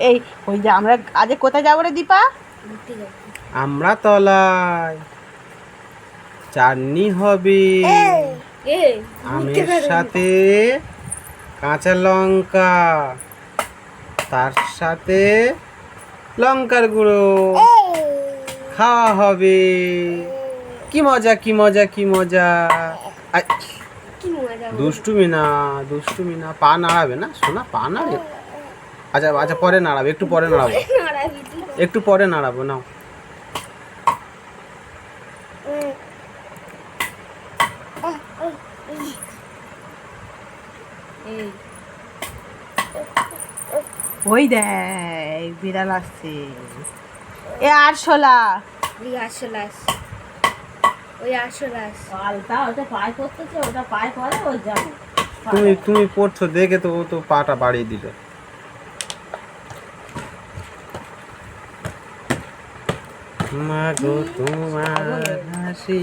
এই ওই যে আমরা আজ কোথায় যাবো রে দীপা? আমরা তলায় চাটনি হবে আমের সাথে কাঁচা লঙ্কা, তার সাথে লঙ্কার গুঁড়ো খাওয়া হবে। কি মজা কি মজা কি মজা। দুষ্টুমি না দুষ্টুমি না, পা নাড়াবে না সোনা, পা নাড়ে। আচ্ছা আচ্ছা পরে নাড়াবে, একটু পরে নাড়াবো, একটু পরে নাড়াবো। নাও ওই দেখ বিড়াল আসছে। এ আরশোলা, পালটা ওটা পায়ে করতেছে, ওটা পায়ে করে ওই যাবো। তুমি তুমি পড়ছো দেখে তো ও তো পাটা বাড়িয়ে দিল। মাগো তোমার হাসি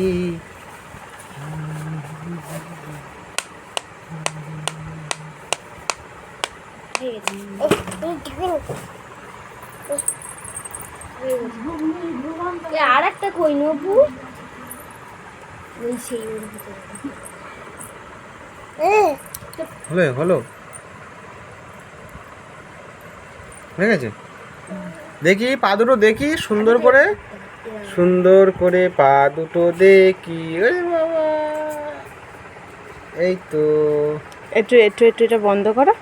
আর একটা কই নবু ওই সেই ওর ভিতরে হলো হলো হয়ে গেছে। দেখি পা দুটো দেখি সুন্দর করে, সুন্দর করে পা দুটো দেখি। ওরে বাবা, এই তো। একটু একটু একটু এটা বন্ধ করো।